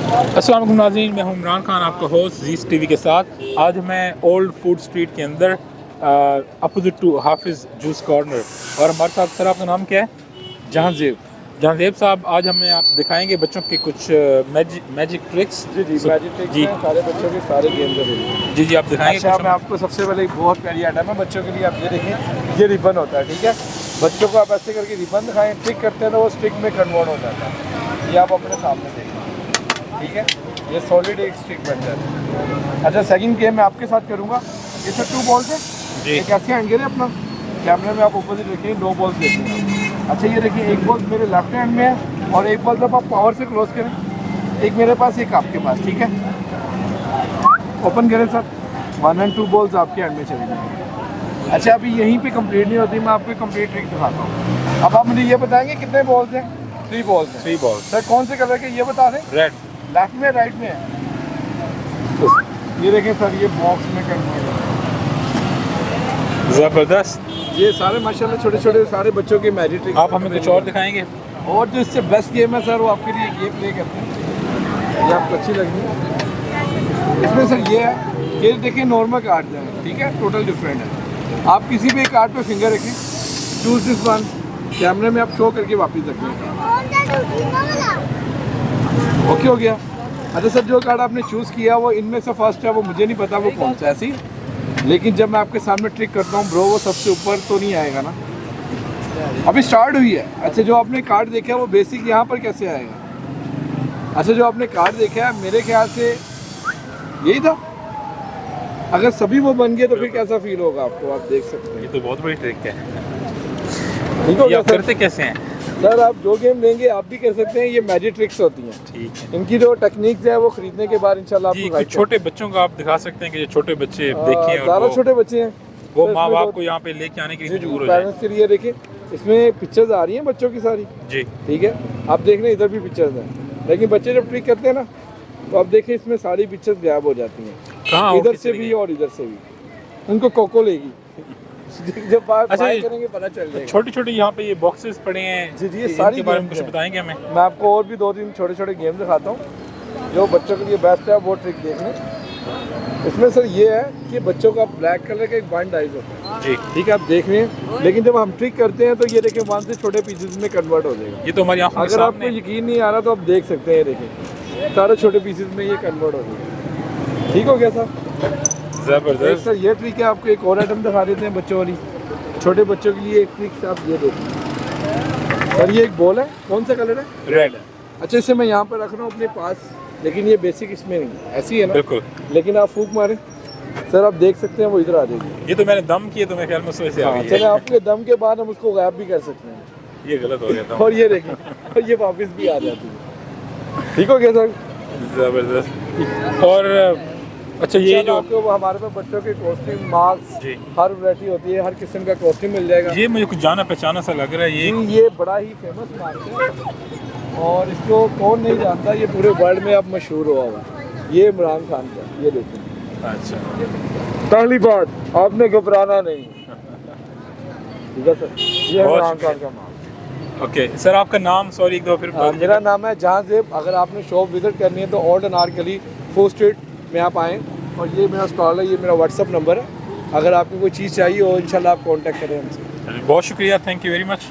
अस्सलाम वालेकुम नाज़रीन, मैं हूं इमरान खान, आपका होस्ट जीस टीवी के साथ। आज मैं ओल्ड फूड स्ट्रीट के अंदर अपोजिट टू हाफिज़ जूस कॉर्नर, और हमारे साथ सर आपका नाम क्या है? जहांजेब। जहांजेब साहब, आज हमें आप दिखाएंगे बच्चों के कुछ मैजिक ट्रिक्स। जी मैजिक ट्रिक्स जी हैं सारे बच्चों के, सारे गेम्स अवेलेबल। जी आप दिखाएंगे अच्छा, कुछ मैं हमें? आपको सबसे पहले एक बहुत प्यारी आइटम है बच्चों के लिए। आप ये देखिए, ये रिबन होता है, ठीक है। बच्चों को आप ऐसे करके रिबन दिखाएं, ट्रिक करते हैं तो वो स्टिक में कन्वर्ट हो जाता है। ये आप अपने सामने देखें, ठीक है। ये सॉलिड एक स्टिक बन जाता है। अच्छा, सेकंड गेम मैं आपके साथ करूँगा। इसमें 2 बॉल्स है। जी। एक ऐसे हैंड है अपना कैमरे में, आप ऊपर से देखिए 2 बॉल्स देखेंगे। अच्छा, ये देखिए एक बॉल मेरे लेफ्ट हैंड में है और एक बॉल जब आप पावर से क्लोज करें, एक मेरे पास एक आपके पास, ठीक है। ओपन करें सर, 1 और 2 बॉल्स आपके हैंड में चली जाएंगी। अच्छा, अभी यहीं पे कंप्लीट नहीं होती, मैं आपको कंप्लीट ट्रिक दिखाता हूँ। अब आप मुझे ये बताएंगे कितने बॉल्स हैं? 3 बॉल्स हैं। 3 बॉल। सर कौन से कलर के ये बता दें? रेड। लेफ्ट में राइट में है? ये देखें सर, ये बॉक्स में कन्वर्ट है। ज़बरदस्त। ये सारे माशाल्लाह छोटे छोटे सारे बच्चों के मैजिक ट्रिक्स। आप हमें कुछ और दिखाएंगे? और जो इससे बेस्ट गेम है सर, वो आपके लिए ये प्ले करते हैं, ये आपको अच्छी लगी। इसमें सर ये है, ये देखिए नॉर्मल कार्ड है, ठीक है, टोटल डिफरेंट है। आप किसी भी एक कार्ड पे फिंगर रखें, चूज दिस वन, कैमरे में आप शो करके वापस रखें। ओके हो गया। अच्छा सर, जो कार्ड आपने चूज़ किया वो इनमें से फर्स्ट है, वो मुझे नहीं पता वो कौन सा है ऐसी, लेकिन जब मैं आपके सामने ट्रिक करता हूँ ब्रो, वो सबसे ऊपर तो नहीं आएगा ना, अभी स्टार्ट हुई है। अच्छा, जो आपने कार्ड देखा है वो बेसिक यहाँ पर कैसे आएगा? अच्छा, जो आपने कार्ड देखा है मेरे ख्याल से यही था। अगर सभी वो बन गए तो फिर कैसा फील होगा आपको, आप देख सकते ये हैं। तो बहुत बड़ी ट्रिक है। ठीक हो ये गया आप सर? करते कैसे हैं? सर आप जो गेम लेंगे आप भी कर सकते हैं, ये मैजिक ट्रिक्स होती हैं। ठीक है इनकी जो टेक्निक्स है वो खरीदने के बाद इंशाल्लाह जी। आपको कुछ गाइड छोटे बच्चों को आप दिखा सकते हैं कि जो छोटे बच्चे देखें और ज़्यादा छोटे बच्चे हैं, वो तो माँ इसमें बाप तो- को यहाँ पे लेके आने के लिए जी जी मजबूर हो जाए। पेरेंट्स के लिए देखिए, इसमें पिक्चर्स आ रही हैं बच्चों की सारी, जी। ठीक है। आप देख रहे हैं इधर भी पिक्चर्स हैं, लेकिन बच्चे जब ट्रिक करते हैं ना तो आप देखिए इसमें सारी पिक्चर्स गायब हो जाती हैं, कहाँ इधर से भी और इधर से भी। उनको कोको लेगी जब बात अच्छा, करेंगे पता चल जाएगा। छोटे छोटे यहाँ पे ये बॉक्सेस पड़े हैं जी जी, ये इनके सारी बारे में गेम्स कुछ हैं। बताएंगे हमें? मैं आपको और भी 2-3 छोटे छोटे गेम दिखाता हूँ जो बच्चों के लिए बेस्ट है, वो ट्रिक देख लें। इसमें सर ये है कि बच्चों का ब्लैक कलर का एक बाइंड आइज होता है, जी। ठीक है, आप देख रहे हैं। लेकिन जब हम ट्रिक करते हैं तो ये देखिए 1 से छोटे पीसेस में कन्वर्ट हो जाएगा। ये तो हमारी आंखों के अगर आपको सामने। यकीन नहीं आ रहा तो आप देख सकते हैं, ये देखिए सारे छोटे पीसेस में ये कन्वर्ट हो जाएगा। ठीक हो गया सर? जबरदस्त। सर ये ट्रिक है, आपको एक और आइटम दिखा देते हैं बच्चों वाली, छोटे बच्चों के लिए एक ट्रिक आप ये देखिए। सर ये एक बॉल है, कौन सा कलर है? रेड। अच्छा, इसे मैं यहाँ पर रख रहा हूँ अपने पास, लेकिन ये बेसिक इसमें नहीं है, ऐसी है ना, बिल्कुल। लेकिन आप फूक मारें सर, आप देख सकते हैं वो इधर आ जाएगी। ये तो मैंने दम किए तो मेरे ख्याल में उसमें से आ गई चले है। आपके दम के बाद हम उसको गायब भी कर सकते हैं, ये गलत हो गया था। और ये देखिए, और ये वापस भी आ जाती है। ठीक हो गया सर? जबरदस्त। और अच्छा, ये जो आपको हमारे पास बच्चों के कॉस्ट्यूम, मास्क, जी, हर वैरायटी होती है, हर किस्म का कॉस्ट्यूम मिल जाएगा। ये मुझे कुछ जाना पहचाना सा लग रहा है। ये बड़ा ही फेमस मार्क है और इसको कौन नहीं जानता, ये पूरे वर्ल्ड में अब मशहूर हुआ हुआ है। ये इमरान खान का, ये देखिए। अच्छा, पहली बात आपने घबराना नहीं, ठीक है सर, ये बहुत इमरान शुक्रिया। खान का मार्क। ओके सर, आपका नाम सॉरी एक दो फिर बता मेरा नाम है जहांजेब। अगर आपने शॉप विजिट करनी है तो ओल्ड अनारकली 4 स्ट्रीट में आप आएँ, और ये मेरा स्टॉल है, ये मेरा व्हाट्सअप नंबर है। अगर आपको कोई चीज़ चाहिए हो इंशाल्लाह आप कांटेक्ट करें हमसे। दीजिए। बहुत शुक्रिया, थैंक यू वेरी मच।